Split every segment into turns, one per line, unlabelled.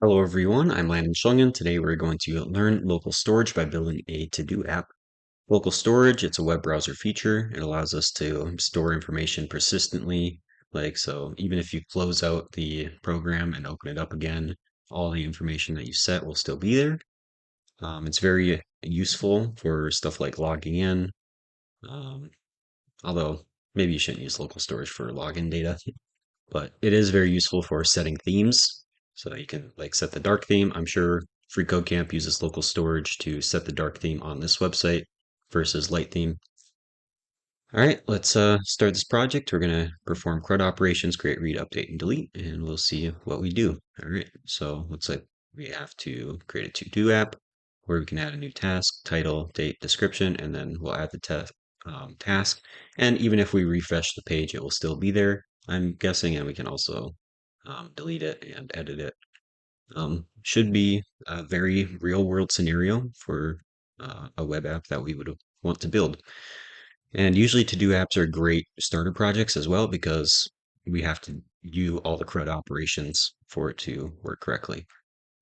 Hello everyone, I'm Landon Shulgin. Today we're going to learn local storage by building a to-do app. Local storage, it's a web browser feature. It allows us to store information persistently. So even if you close out the program and open it up again, all the information that you set will still be there. It's very useful for stuff like logging in, um, although maybe you shouldn't use local storage for login data. But it is very useful for setting themes. So you can set the dark theme. I'm sure FreeCodeCamp uses local storage to set the dark theme on this website versus light theme. All right, let's start this project. We're going to perform CRUD operations, create, read, update, and delete, and we'll see what we do. All right, so looks like we have to create a to-do app where we can add a new task, title, date, description, and then we'll add the task. And even if we refresh the page, it will still be there, I'm guessing, and we can also delete it and edit it. Should be a very real-world scenario for a web app that we would want to build. And usually to-do apps are great starter projects as well because we have to do all the CRUD operations for it to work correctly.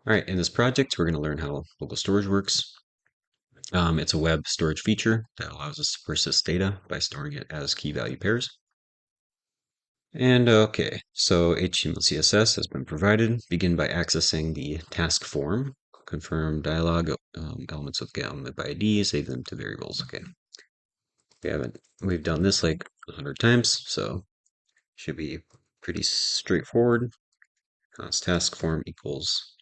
All right, in this project, we're going to learn how local storage works. It's a web storage feature that allows us to persist data by storing it as key value pairs. And okay, so HTML CSS has been provided. Begin by accessing the task form. Confirm dialog elements with get element by ID, save them to variables. Okay. We've done this like 100 times, so should be pretty straightforward. Const task form equals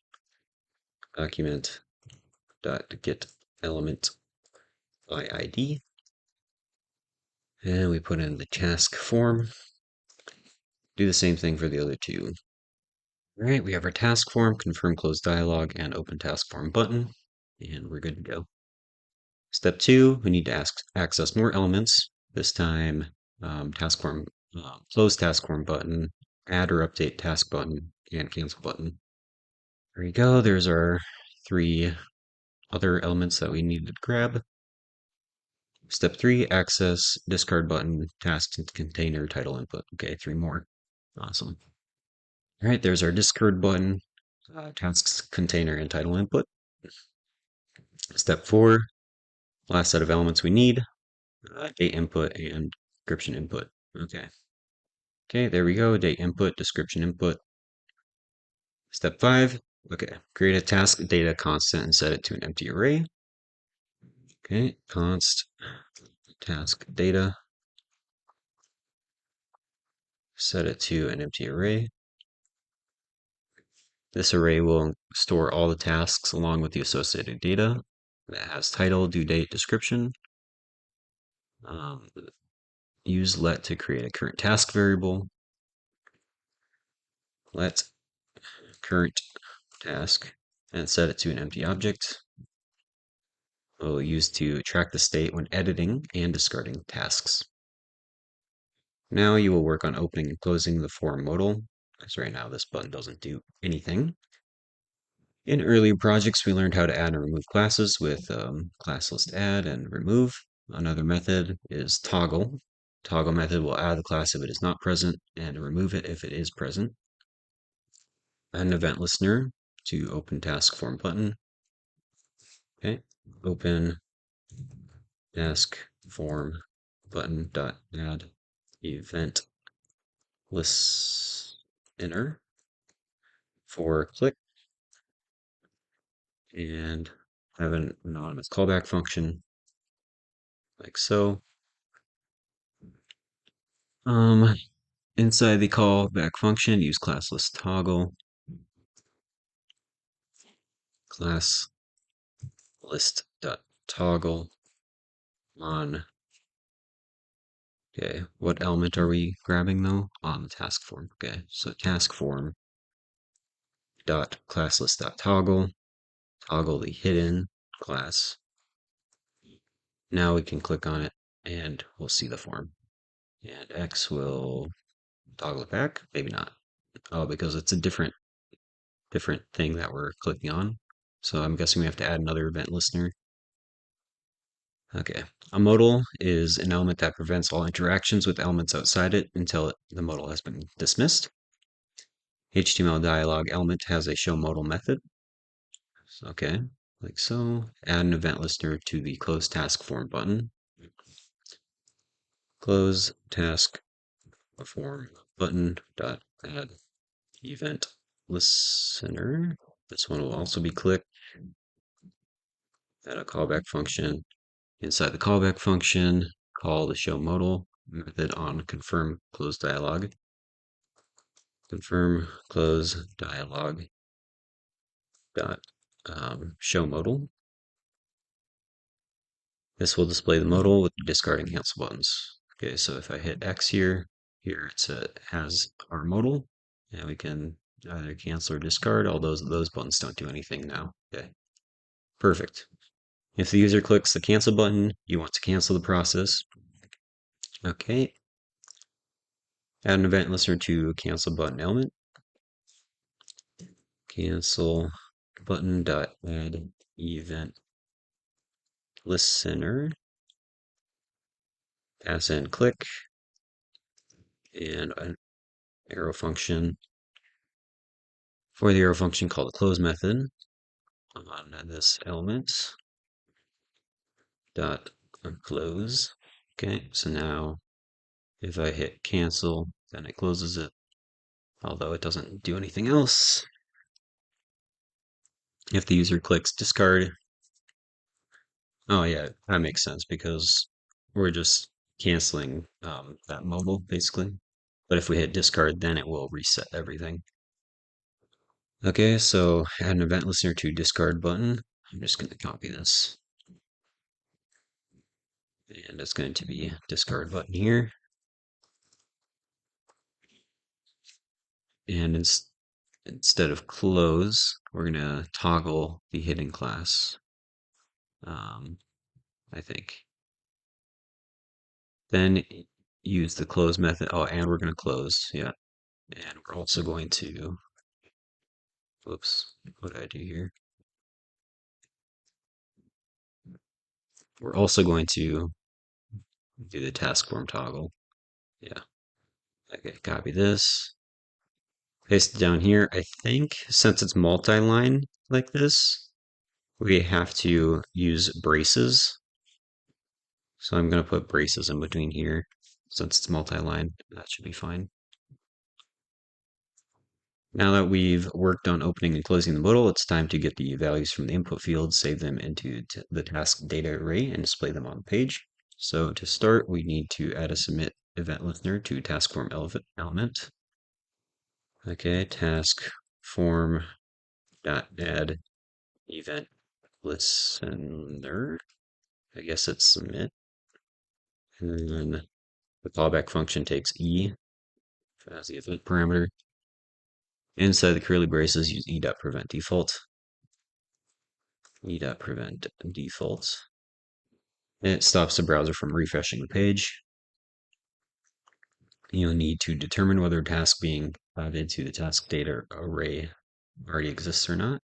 document dot get element by ID. And we put in the task form. Do the same thing for the other two. All right, we have our task form, confirm close dialog, and open task form button, and we're good to go. Step 2, we need to access more elements. This time, task form, close task form button, add or update task button, and cancel button. There we go. There's our 3 other elements that we needed to grab. Step 3, access discard button, task container, title input. Okay, 3 more. Awesome. All right, there's our discard button, tasks container, and title input. Step 4, last set of elements we need, date input and description input. Okay. Okay, there we go. Date input, description input. Step 5, okay. Create a task data constant and set it to an empty array. Okay, const task data. Set it to an empty array. This array will store all the tasks along with the associated data that has title, due date, description. Use let to create a current task variable. Let current task and set it to an empty object. We'll use to track the state when editing and discarding tasks. Now you will work on opening and closing the form modal, as right now this button doesn't do anything. In earlier projects, we learned how to add and remove classes with class list add and remove. Another method is toggle. Toggle method will add the class if it is not present and remove it if it is present. An event listener to open task form button. Okay, open task form button dot add event listener for click and have an anonymous callback function like so. Inside the callback function, use class list toggle class list dot toggle on. Okay, what element are we grabbing though? On the task form. Okay, so task form dot class list dot toggle the hidden class. Now we can click on it and we'll see the form. And X will toggle it back. Maybe not. Oh, because it's a different thing that we're clicking on. So I'm guessing we have to add another event listener. Okay. A modal is an element that prevents all interactions with elements outside it until the modal has been dismissed. HTML dialog element has a show modal method. Okay, like so. Add an event listener to the close task form button. Close task form button dot add event listener. This one will also be clicked. Add a callback function. Inside the callback function, call the show modal method on confirm close dialog. Confirm close dialog dot show modal. This will display the modal with the discard and cancel buttons. Okay, so if I hit X here it has our modal, and we can either cancel or discard. All those buttons don't do anything now. Okay, perfect. If the user clicks the cancel button, you want to cancel the process. Okay. Add an event listener to cancel button element. Cancel button dot add event listener. Pass in click and an arrow function. For the arrow function, call the close method on this element dot close. Okay, so now if I hit cancel, then it closes it, although it doesn't do anything else. If the user clicks discard, oh yeah, that makes sense because we're just canceling that modal basically. But if we hit discard, then it will reset everything. Okay, so add an event listener to discard button. I'm just going to copy this. And it's going to be discard button here. And instead of close, we're going to toggle the hidden class. I think. Then use the close method. Oh, and we're going to close. Yeah. And we're also going to, whoops, what did I do here? We're also going to do the task form toggle. Yeah. Okay, copy this. Paste it down here. I think since it's multi-line like this, we have to use braces. So I'm going to put braces in between here. Since it's multi-line, that should be fine. Now that we've worked on opening and closing the modal, it's time to get the values from the input field, save them into the task data array, and display them on the page. So to start, we need to add a submit event listener to task form element. Okay, task form dot add event listener. I guess it's submit. And then the callback function takes E as the event parameter. Inside the curly braces, use e.prevent default. e.prevent default. And it stops the browser from refreshing the page. You'll need to determine whether a task being added to the task data array already exists or not.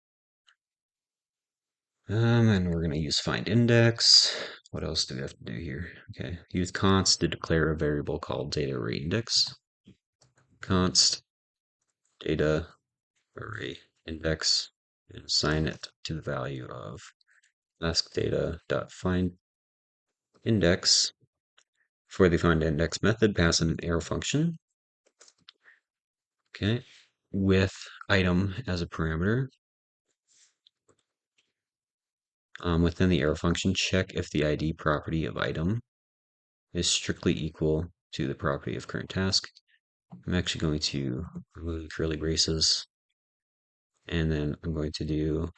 And we're going to use find index. What else do we have to do here? Okay, use const to declare a variable called data array index. Const data array index and assign it to the value of task data.find index. For the find index method, pass in an arrow function. Okay, with item as a parameter. Within the arrow function, check if the ID property of item is strictly equal to the property of current task. I'm actually going to remove the curly braces, and then I'm going to do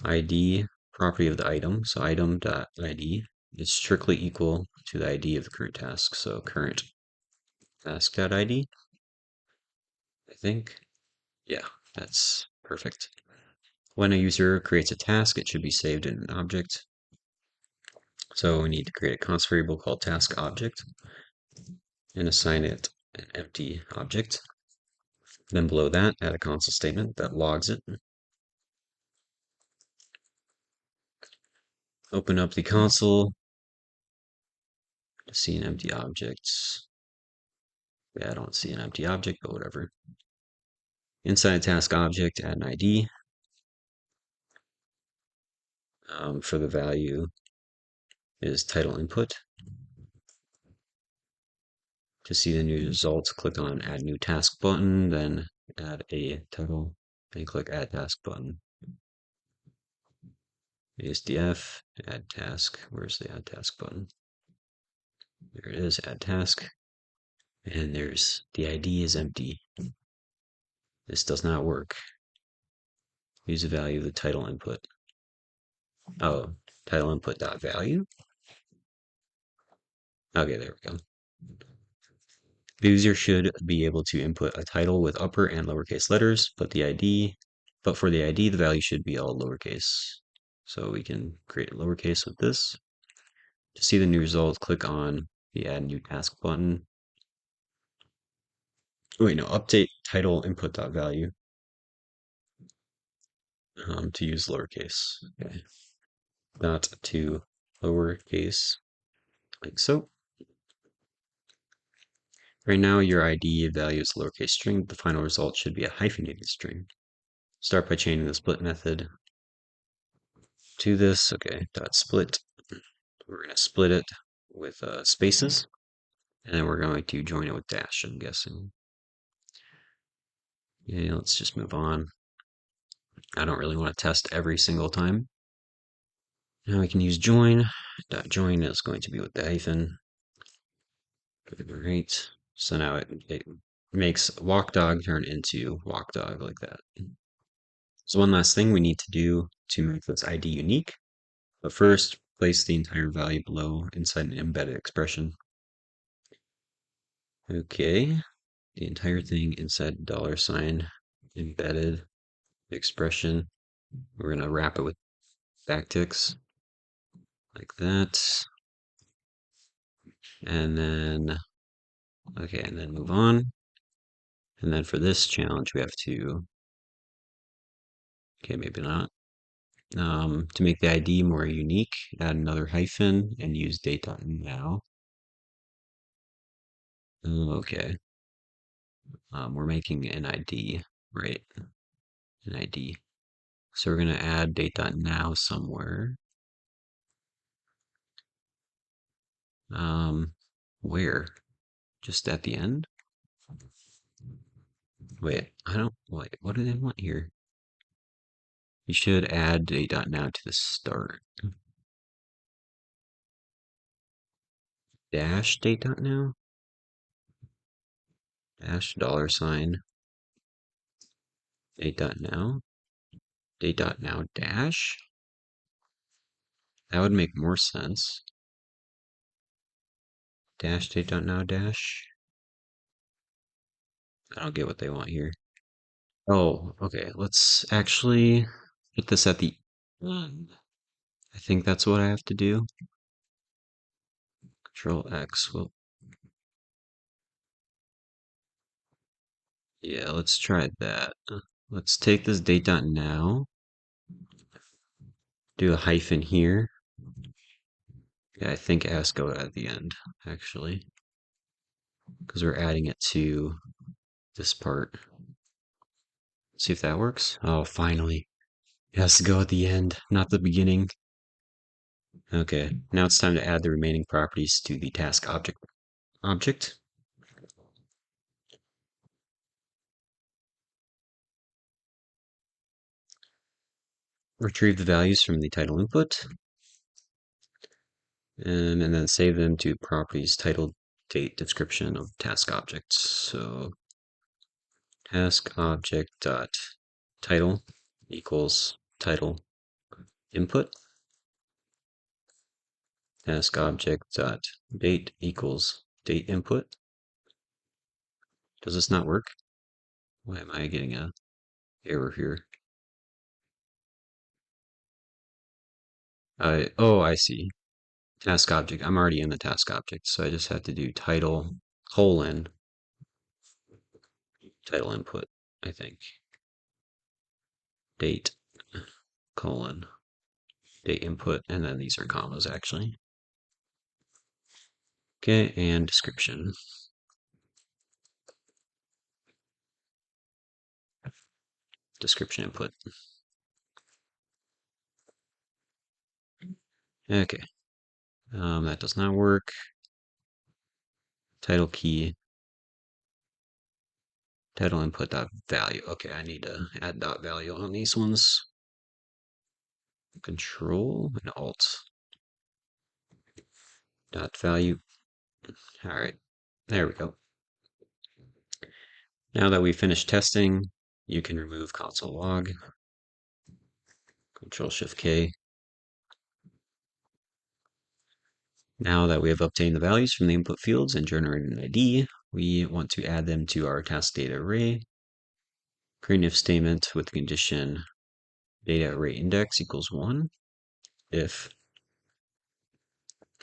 ID property of the item. So item.id is strictly equal to the ID of the current task. So current task.id, I think. Yeah, that's perfect. When a user creates a task, it should be saved in an object. So we need to create a const variable called task object and assign it an empty object. Then below that, add a console statement that logs it. Open up the console to see an empty object. Yeah, I don't see an empty object, but whatever. Inside a task object, add an ID for the value is title input. To see the new results, click on Add New Task button, then add a title, and click Add Task button. ASDF, Add Task. Where's the Add Task button? There it is, Add Task. And there's the ID is empty. This does not work. Use the value of the title input. Oh, title input dot value. Okay, there we go. The user should be able to input a title with upper and lowercase letters, but for the ID, the value should be all lowercase. So we can create a lowercase with this. To see the new result, click on the Add New Task button. Wait, no, update title input dot value to use lowercase. Okay. Dot to lowercase, like so. Right now, your ID value is a lowercase string. The final result should be a hyphenated string. Start by chaining the split method to this. Okay, dot split. We're going to split it with spaces, and then we're going to join it with dash, I'm guessing. Yeah, let's just move on. I don't really want to test every single time. Now we can use join. Dot join is going to be with the hyphen. Great. So now it makes walk dog turn into walk dog like that. So one last thing we need to do to make this ID unique. But first, place the entire value below inside an embedded expression. Okay, the entire thing inside $sign embedded expression. We're going to wrap it with backticks like that. And then, okay, and then move on. And then for this challenge, we have to, okay, maybe not. To make the ID more unique, add another hyphen and use date.now. Okay. We're making an ID, right? An ID. So we're going to add date.now somewhere. Where? Just at the end? Wait, wait, what do they want here? You should add date.now to the start. Dash date.now? Dash $sign date.now? Date.now dash? That would make more sense. Dash date.now dash? I don't get what they want here. Oh, okay. Let's actually put this at the end. I think that's what I have to do. Control X. Well, yeah, let's try that. Let's take this date.now, do a hyphen here. Yeah, I think it has to go at the end, actually, because we're adding it to this part. See if that works. Oh, finally. It has to go at the end, not the beginning. Okay, now it's time to add the remaining properties to the task object. Retrieve the values from the title input, and then save them to properties title, date, description of task objects. So task object dot title equals title input. Task object dot date equals date input. Does this not work? Why am I getting a error here? Oh, I see. Task object. I'm already in the task object, so I just have to do title colon title input, I think. Date colon date input, and then these are commas actually. Okay, and description. description input. Okay, that does not work. Title key, title input dot value. Okay, I need to add dot value on these ones. Control and Alt. Dot value. All right, there we go. Now that we've finished testing, you can remove console log. Control Shift K. Now that we have obtained the values from the input fields and generated an ID, we want to add them to our task data array. Create an if statement with the condition data array index equals 1. If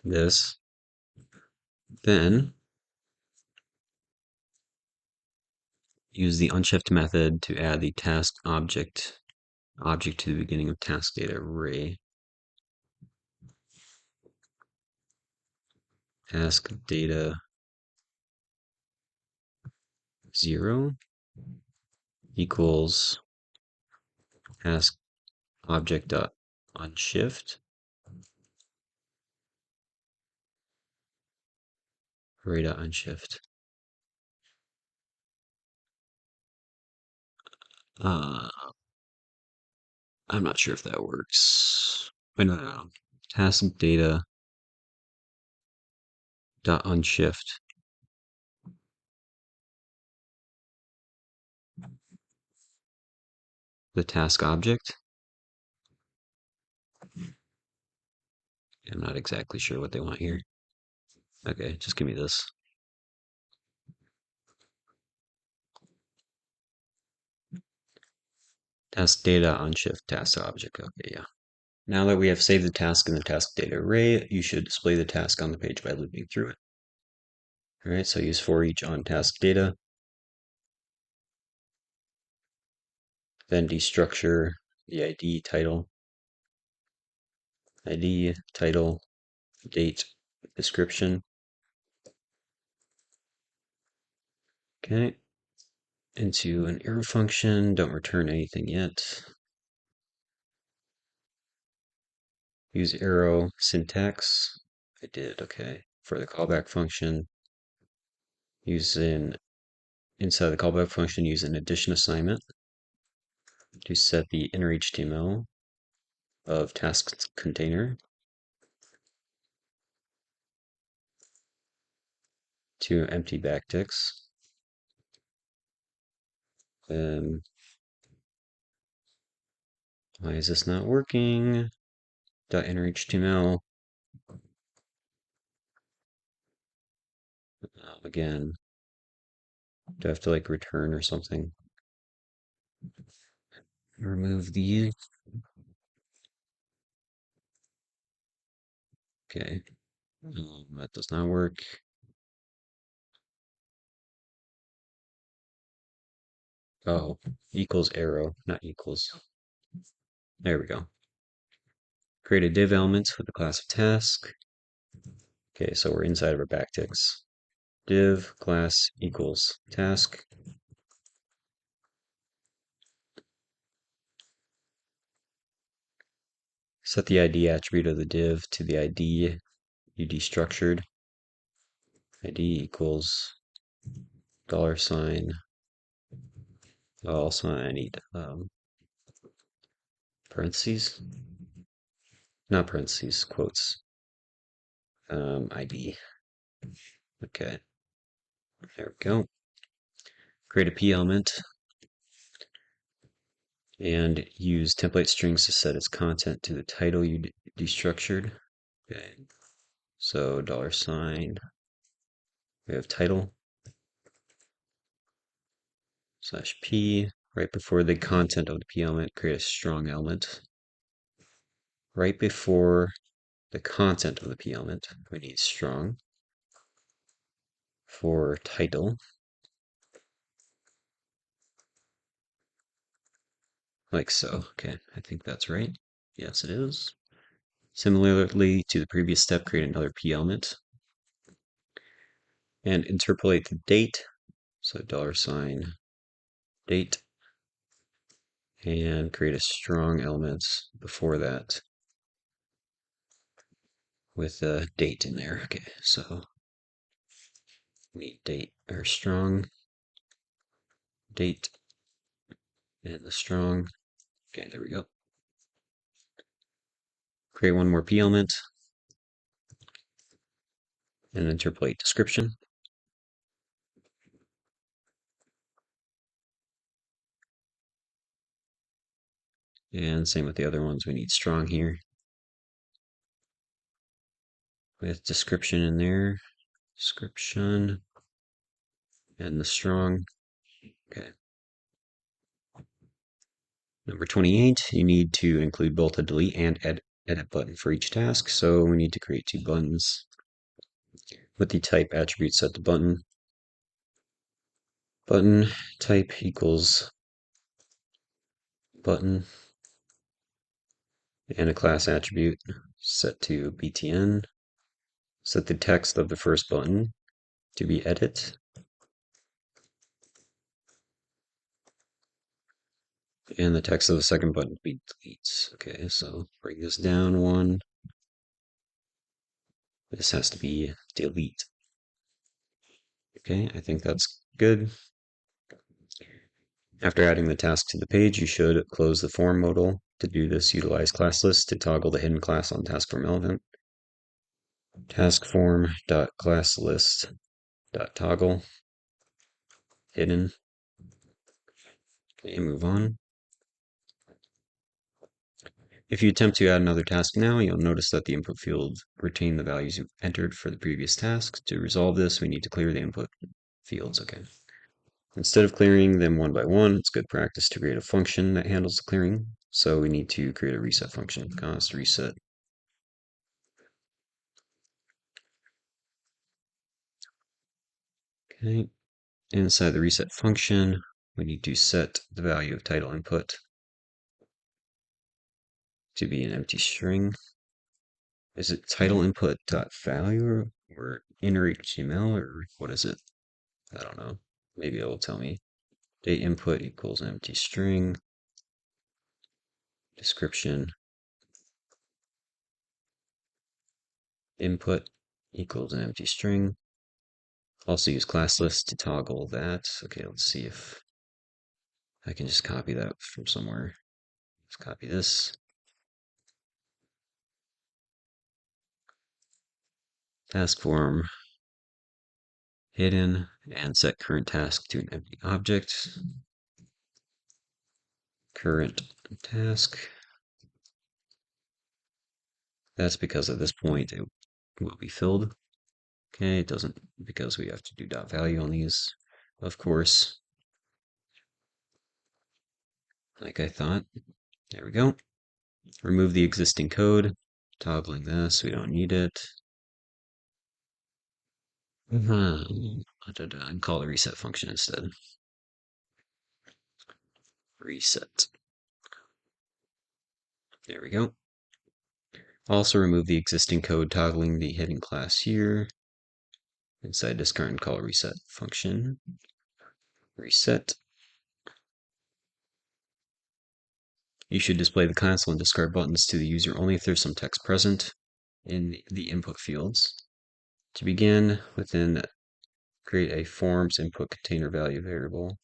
this, then use the unshift method to add the task object to the beginning of task data array. Task data 0 equals task object dot unshift array dot unshift. I'm not sure if that works. Wait, no. Task data dot unshift. The task object. I'm not exactly sure what they want here. Okay, just give me this. Task data unshift task object. Okay, yeah. Now that we have saved the task in the task data array, you should display the task on the page by looping through it. All right, so use for each on task data. Then destructure the ID title, date, description. Okay. Into an arrow function, don't return anything yet. Use arrow syntax. I did, okay. For the callback function, inside the callback function, use an addition assignment to set the inner HTML of tasks container to empty backticks. Then why is this not working? .inner HTML. Again, do I have to like return or something? Remove these. Okay, that does not work. Oh, equals arrow, not equals. There we go. Create a div element with the class of task. Okay, so we're inside of our backticks. Div class equals task. Set the ID attribute of the div to the ID you destructured. ID equals $. Also, I need parentheses. Not parentheses, quotes. ID. Okay. There we go. Create a P element and use template strings to set its content to the title you destructured. Okay. So $, we have title /p. Right before the content of the P element, create a strong element. Right before the content of the P element, we need strong. For title, like so. Okay, I think that's right. Yes, it is. Similarly to the previous step, create another P element and interpolate the date. So $, date. and create a strong element before that with a date in there. Okay, so we need date or strong date and the strong. Okay, there we go. Create one more p element and interpolate description. And same with the other ones. We need strong here with description in there. Description and the strong. Okay. Number 28, you need to include both a delete and edit button for each task. So we need to create two buttons with the type attribute set to button. Button type equals button and a class attribute set to btn. Set the text of the first button to be edit. And the text of the second button to be delete. Okay, so bring this down one. This has to be delete. Okay, I think that's good. After adding the task to the page, you should close the form modal. To do this, utilize class list to toggle the hidden class on task form element. Task form.classList.toggle hidden. Okay, move on. If you attempt to add another task now, you'll notice that the input field retained the values you entered for the previous task. To resolve this, we need to clear the input fields. Okay. Instead of clearing them one by one, it's good practice to create a function that handles the clearing. So we need to create a reset function, const reset. Okay. Inside the reset function, we need to set the value of title input to be an empty string. Is it title input dot value or inner HTML or what is it? I don't know. Maybe it will tell me. Date input equals empty string. Description input equals an empty string. Also use class list to toggle that. Okay, let's see if I can just copy that from somewhere. Let's copy this. Task form hidden and set current task to an empty object. Current task. That's because at this point it will be filled. Okay, it doesn't because we have to do dot value on these, of course. Like I thought. There we go. Remove the existing code. Toggling this, we don't need it. And call the reset function instead. Reset. There we go. Also remove the existing code toggling the hidden class here. Inside discard and call reset function. Reset. You should display the cancel and discard buttons to the user only if there's some text present in the input fields. To begin, create a forms input container value variable.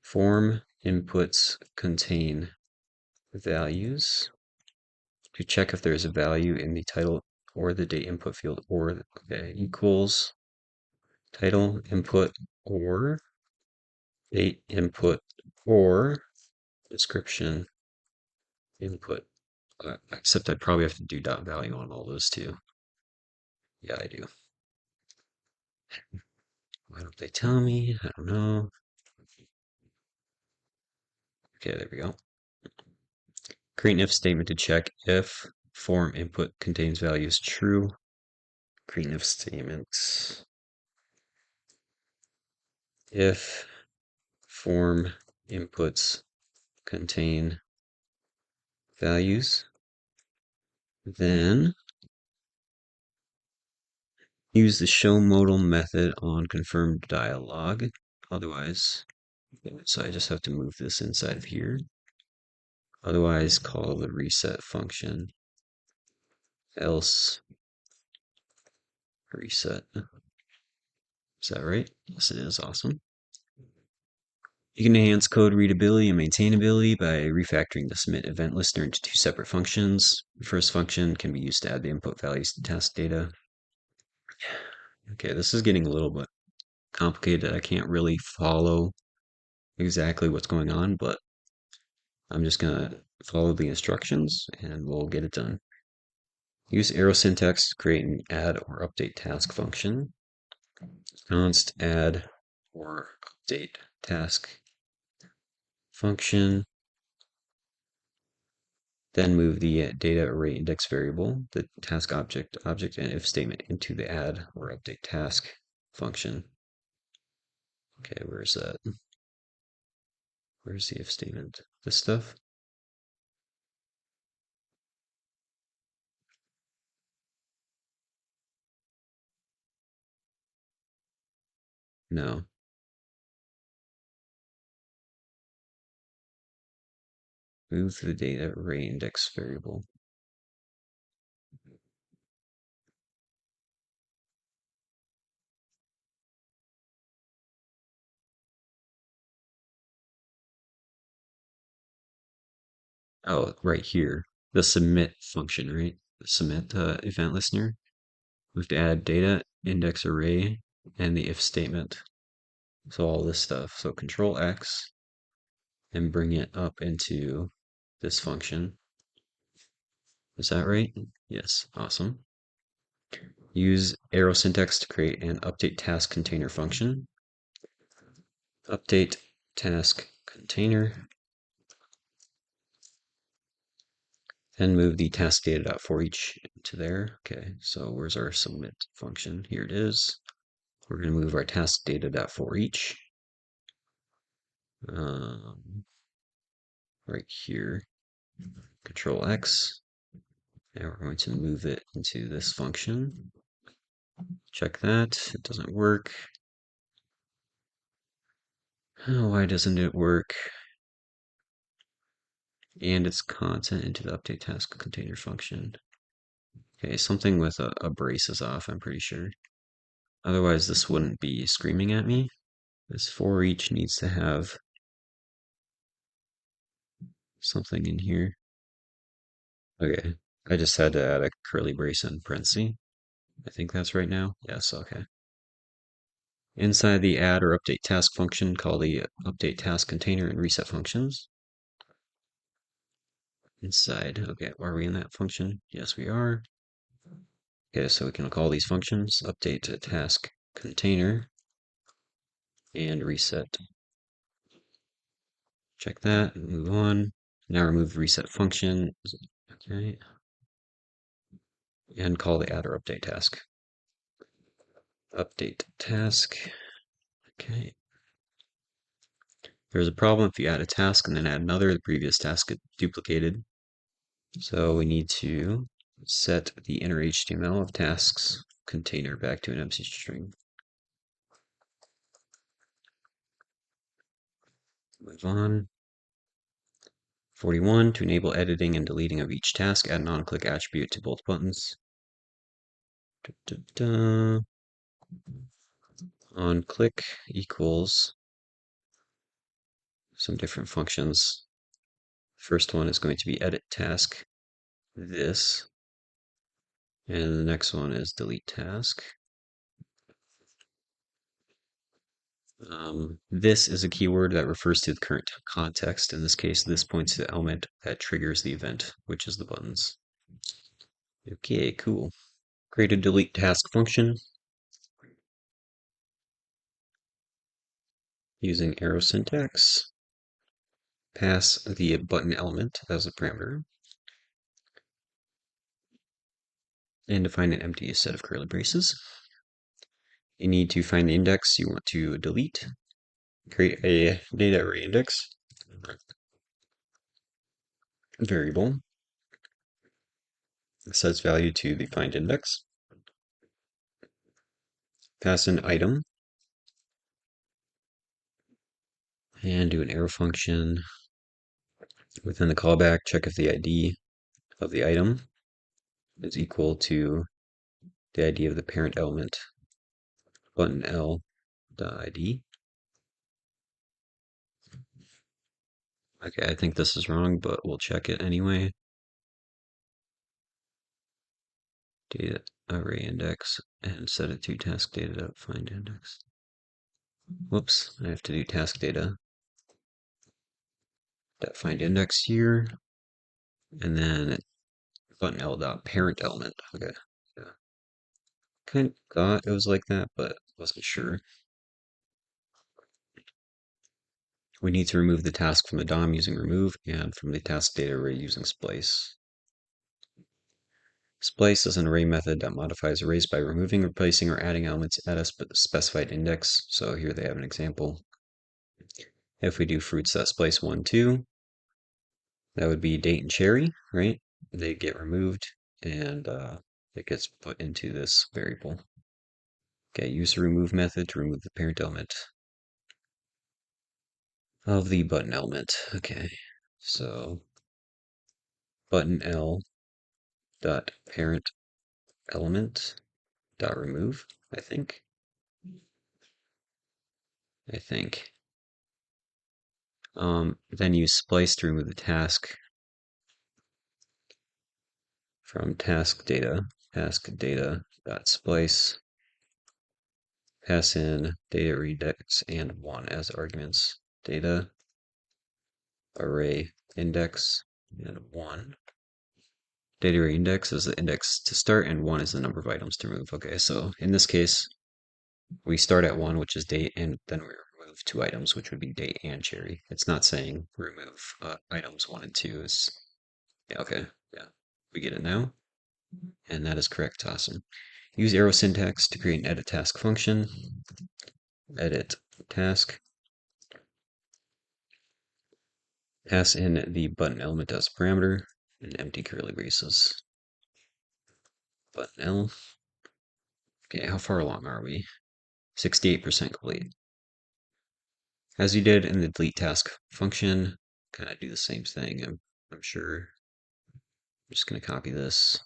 Form inputs contain values. To check if there's a value in the title or the date input field or equals title input or date input or description input. Except I probably have to do dot value on all those too. Yeah, I do. Why don't they tell me? I don't know. Okay, there we go. Create an if statement to check if form input contains values true. Create an if statement. If form inputs contain values, then use the show modal method on confirmed dialog. Otherwise, So I just have to move this inside of here. Otherwise, call the reset function, else reset. Is that right? Yes, it is. Awesome. You can enhance code readability and maintainability by refactoring the submit event listener into two separate functions. The first function can be used to add the input values to task data. Okay, this is getting a little bit complicated. I can't really follow exactly what's going on, but I'm just gonna follow the instructions and we'll get it done. Use arrow syntax to create an add or update task function. Const add or update task function. Then move the data array index variable, the task object, and if statement into the add or update task function. Okay, where's that? Where's the if statement? This stuff? No. Move the data array index variable. Oh, right here. The submit function, right? The submit event listener. We have to add data, index array, and the if statement. So all this stuff. So control X and bring it up into this function. Is that right? Yes, awesome. Use arrow syntax to create an update task container function. Update task container. Then move the task data.forEach to there. Okay, so where's our submit function? Here it is. We're going to move our task data.forEach right here. Control X. And we're going to move it into this function. Check that. It doesn't work. Oh, why doesn't it work? And its content into the update task container function. Okay, something with a brace is off, I'm pretty sure. Otherwise, this wouldn't be screaming at me. This for each needs to have something in here. Okay, I just had to add a curly brace in parentheses. I think that's right now. Yes, okay. Inside the add or update task function, call the update task container and reset functions. Inside, okay, are we in that function? Yes, we are. Okay, so we can call these functions update task container and reset. Check that and move on. Now remove the reset function. Okay. And call the add or update task. Update task. Okay. There's a problem if you add a task and then add another, the previous task gets duplicated. So we need to set the inner HTML of tasks container back to an empty string. Move on. 41, to enable editing and deleting of each task, add an on-click attribute to both buttons. On-click equals some different functions. First one is going to be edit task, this, and the next one is delete task. This is a keyword that refers to the current context. In this case, this points to the element that triggers the event, which is the buttons. Okay, cool. Create a delete task function using arrow syntax. Pass the button element as a parameter. And define an empty set of curly braces. You need to find the index you want to delete. Create a data array index variable. Sets value to the find index. Pass an item. and do an arrow function. Within the callback, check if the ID of the item is equal to the ID of the parent element, button L.id. Okay, I think this is wrong, but we'll check it anyway. Data array index and set it to task data find index. Whoops, I have to do task data dot find index here, and then button L dot parent element. Okay, yeah, kind of thought it was like that, but wasn't sure. We need to remove the task from the DOM using remove and from the task data array using splice. Splice is an array method that modifies arrays by removing, replacing, or adding elements at a specified index. So here they have an example. If we do fruits.splice 1, 2, that would be date and cherry, right? They get removed and it gets put into this variable. Okay, use the remove method to remove the parent element of the button element. Okay, so button L dot parent element dot remove, I think. Then use splice to remove the task from task data dot splice. Pass in data index and 1 as arguments. Data array index and 1. Data array index is the index to start, and 1 is the number of items to remove. Okay, so in this case, we start at 1, which is date, and then we remove 2 items, which would be date and cherry. It's not saying remove items 1 and 2. Yeah, okay, yeah, we get it now, and that is correct. Awesome. Use arrow syntax to create an edit task function. Edit task. Pass in the button element as a parameter and empty curly braces. Button L. Okay, how far along are we? 68% complete. As you did in the delete task function, kind of do the same thing, I'm sure. I'm just going to copy this.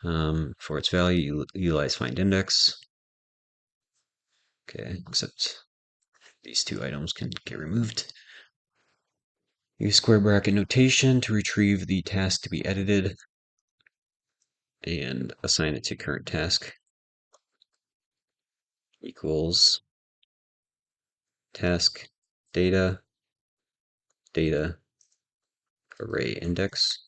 For its value, utilize find index. Okay, except these 2 items can get removed. Use square bracket notation to retrieve the task to be edited and assign it to current task equals task data array index.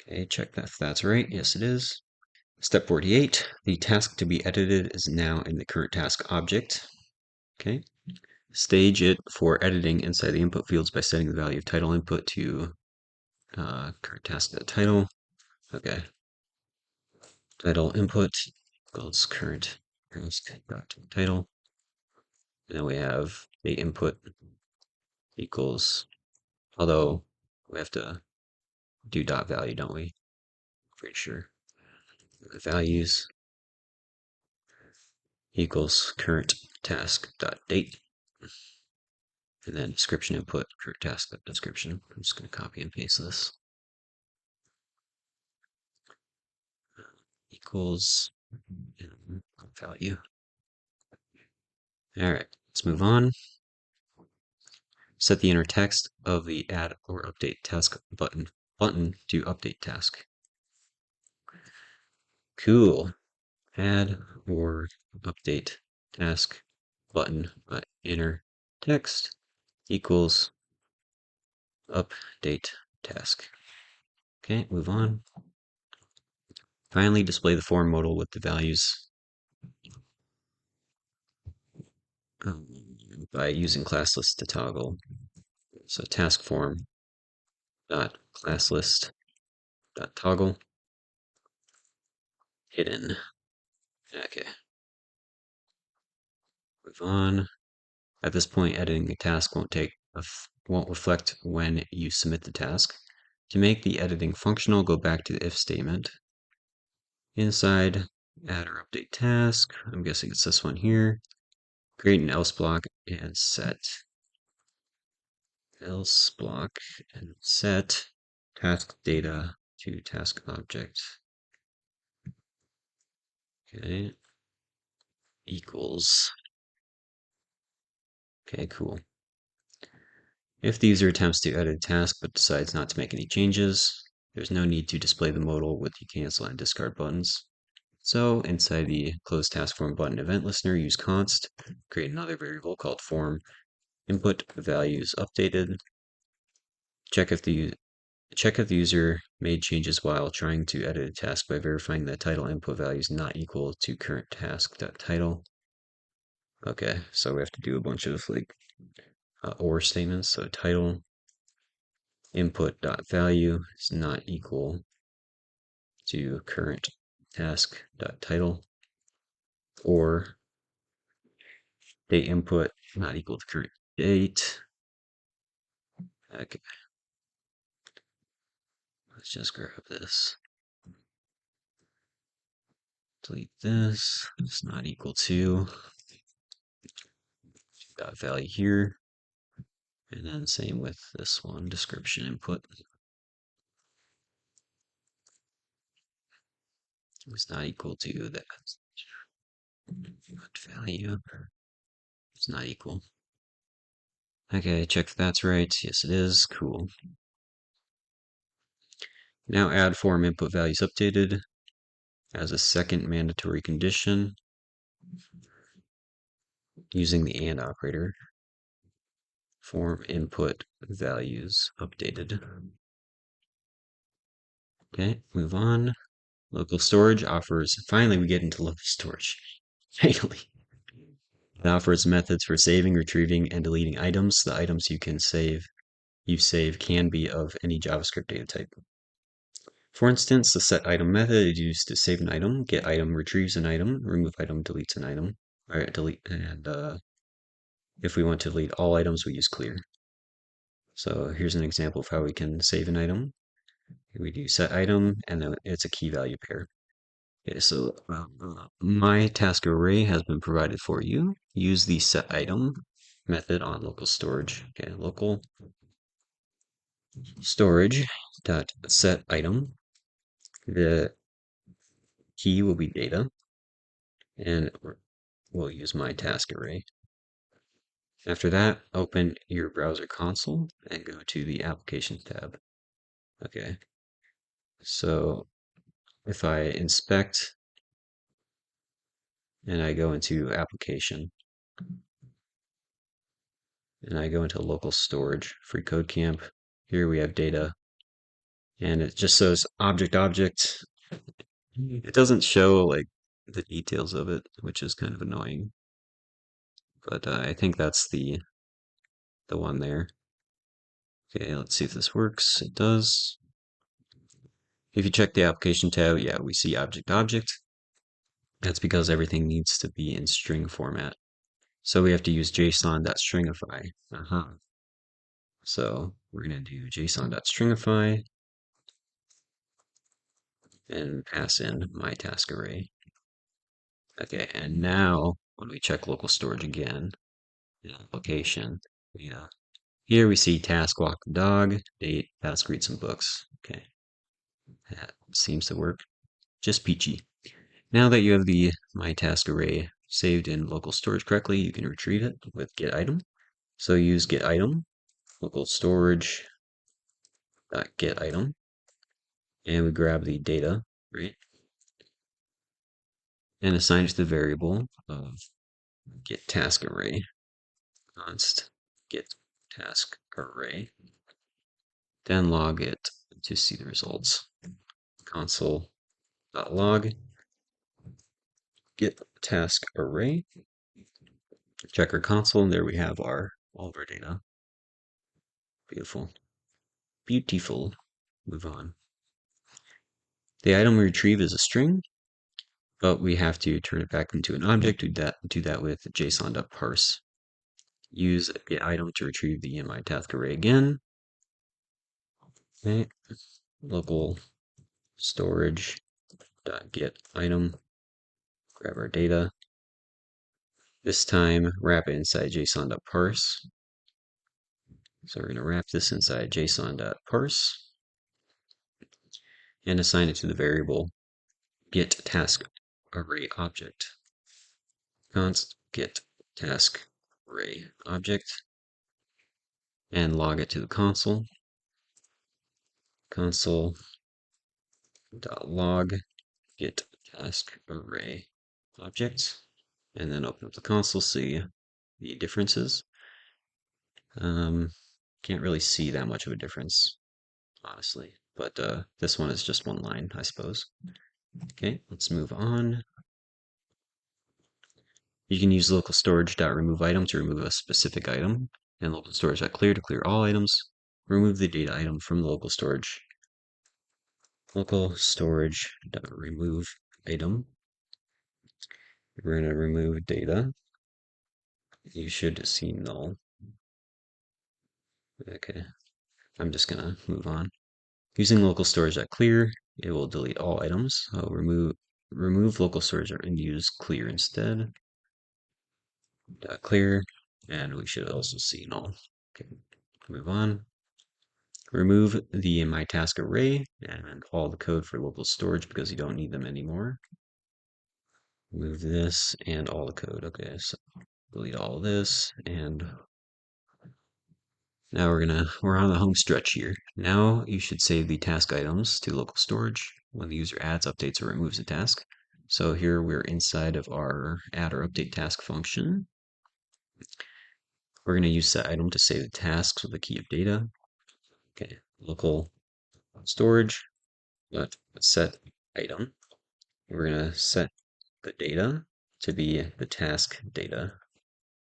Okay, check that if that's right. Yes, it is. Step 48, the task to be edited is now in the current task object. Okay. Stage it for editing inside the input fields by setting the value of title input to current task title. Okay. Title input equals current task title. And then we have the input equals, although we have to do dot value, don't we? Pretty sure. The values equals current task dot date. And then description input, current task description. I'm just going to copy and paste this. Equals value. All right, let's move on. Set the inner text of the add or update task button to update task. Cool. Add or update task button inner text equals update task. Okay, move on. Finally, display the form modal with the values by using class list to toggle. So task form dot class list dot toggle hidden. Okay. Move on. At this point, editing a task won't reflect when you submit the task. To make the editing functional, go back to the if statement. Inside add or update task, I'm guessing it's this one here. create an else block and set else block and set task data to task object. Okay, equals. Okay, cool. If the user attempts to edit a task but decides not to make any changes, there's no need to display the modal with the cancel and discard buttons. So inside the close task form button event listener, use const, create another variable called form, input values updated, check if the user made changes while trying to edit a task by verifying that title input value is not equal to current task.title. Okay, so we have to do a bunch of like or statements. So title input.value is not equal to current task.title, or date input not equal to current date. Okay, let's just grab this. Delete this. It's not equal to dot value here. And then same with this one, description input. It's not equal to that. What value? It's not equal. Okay, check if that's right. Yes, it is. Cool. Now add form input values updated as a second mandatory condition using the AND operator. Form input values updated. Okay, move on. Local storage offers, finally we get into local storage. Finally. It offers methods for saving, retrieving, and deleting items. The items you save can be of any JavaScript data type. For instance, the setItem method is used to save an item, getItem retrieves an item, removeItem deletes an item. All right, delete, and if we want to delete all items, we use clear. So here's an example of how we can save an item. We do setItem, and then it's a key value pair. Okay, so my task array has been provided for you. Use the setItem method on local storage. Okay, local storage dot set item. The key will be data, and we'll use my task array. After that, open your browser console and go to the applications tab. Okay, so if I inspect and I go into application and I go into local storage, FreeCodeCamp, here we have data, and it just shows object. It doesn't show like the details of it, which is kind of annoying. But I think that's the one there. Okay, let's see if this works. It does. If you check the application tab, yeah, we see object. That's because everything needs to be in string format. So we have to use JSON.stringify. So we're going to do JSON.stringify and pass in my task array. Okay, and now when we check local storage again, in application, yeah, here we see task walk the dog, date, task read some books. Okay, that seems to work just peachy. Now that you have the my task array saved in local storage correctly, you can retrieve it with getItem. So use getItem, local storage getItem, and we grab the data, right? And assign it to the variable of get task array, const get task array, then log it to see the results. Console.log get task array. Check our console, and there we have all of our data. Beautiful. Beautiful. Move on. The item we retrieve is a string, but we have to turn it back into an object. Do that with JSON.parse. Use the item to retrieve the my task array again. Okay. Local storage get item. Grab our data. This time, wrap it inside JSON.parse. So we're going to wrap this inside JSON.parse and assign it to the variable get task array object. Const get task array object and log it to the console. Console.log get task array object, and then open up the console, see the differences. Can't really see that much of a difference, honestly, but this one is just one line, I suppose. Okay, let's move on. You can use localStorage.removeItem to remove a specific item, and localStorage.clear to clear all items. Remove the data item from the local storage. localStorage.removeItem. We're going to remove data. You should see null. Okay, I'm just going to move on. Using localStorage.clear, it will delete all items. I'll remove local storage and use clear instead. Clear, and we should also see null. Okay, move on. Remove the my task array and all the code for local storage because you don't need them anymore. Move this and all the code. Okay, so delete all this, and now we're on the home stretch here. Now you should save the task items to local storage when the user adds, updates, or removes a task. So here we're inside of our add or update task function. We're going to use set item to save the tasks with the key of data. Okay, local storage, but set item. We're going to set the data to be the task data,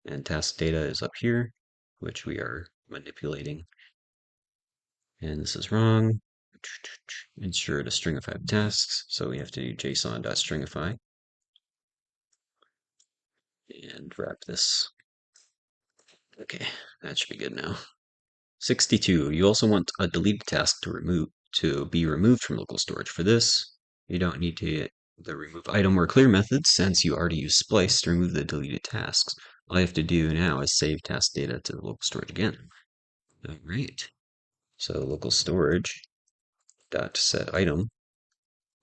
and task data is up here, which we are manipulating. And this is wrong. Insert a stringify of tasks, so we have to do json.stringify and wrap this. Okay, that should be good now. 62. You also want a deleted task to be removed from local storage. For this, you don't need to the remove item or clear method since you already used splice to remove the deleted tasks. All you have to do now is save task data to the local storage again. All right. So local storage dot set item.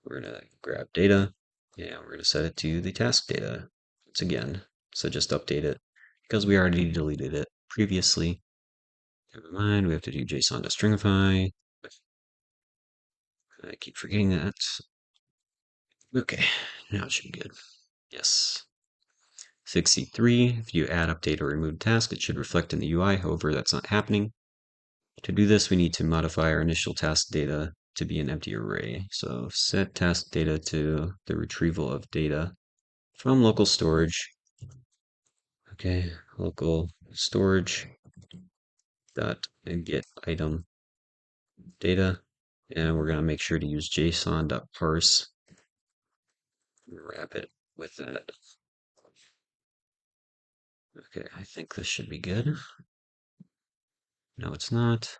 We're gonna grab data, and we're gonna set it to the task data once again. So just update it because we already deleted it previously. Never mind, we have to do JSON to stringify. I keep forgetting that. Okay, now it should be good. Yes. 63, if you add, update, or remove task, it should reflect in the UI. However, that's not happening. To do this, we need to modify our initial task data to be an empty array. So set task data to the retrieval of data from local storage. Okay, local storage dot and get item data, and we're going to make sure to use json.parse. Wrap it with that. Okay, I think this should be good. No, it's not.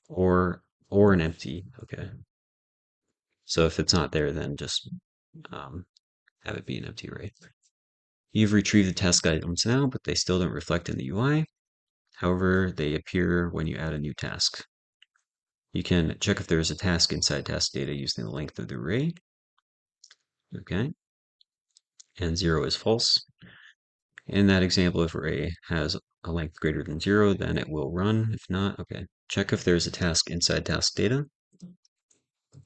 Or an empty. Okay. So if it's not there, then just have it be an empty array. You've retrieved the task items now, but they still don't reflect in the UI. However, they appear when you add a new task. You can check if there is a task inside task data using the length of the array. Okay. And 0 is false. In that example, if array has a length greater than 0, then it will run. If not, okay. Check if there's a task inside task data.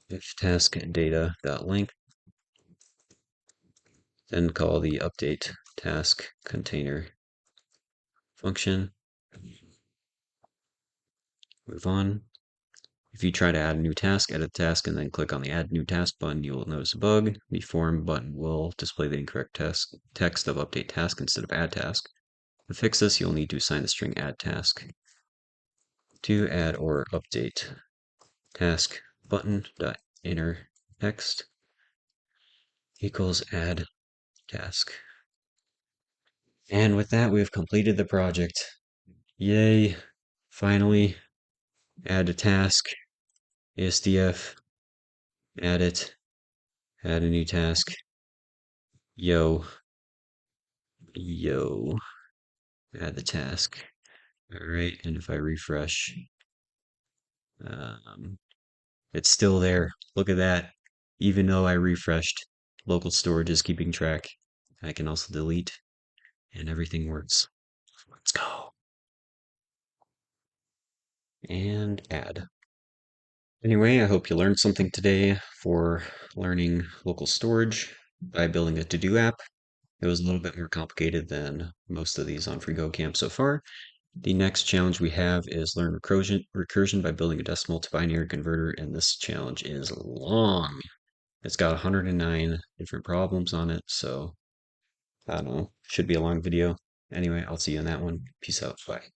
If task data.length, then call the update task container function. Move on. If you try to add a new task, edit task, and then click on the add new task button, you will notice a bug. The form button will display the incorrect text of update task instead of add task. To fix this, you'll need to assign the string add task to add or update task button dot inner text equals add task. And with that, we've completed the project. Yay! Finally, add a task, ASDF, add it, add a new task. Yo. Yo, add the task. All right, and if I refresh, um, it's still there. Look at that. Even though I refreshed, local storage is keeping track. I can also delete, and everything works. Let's go. And add. Anyway, I hope you learned something today for learning local storage by building a to-do app. It was a little bit more complicated than most of these on FreeCodeCamp so far. The next challenge we have is learn recursion by building a decimal to binary converter, and this challenge is long. It's got 109 different problems on it, so I don't know, should be a long video. Anyway, I'll see you in that one. Peace out. Bye.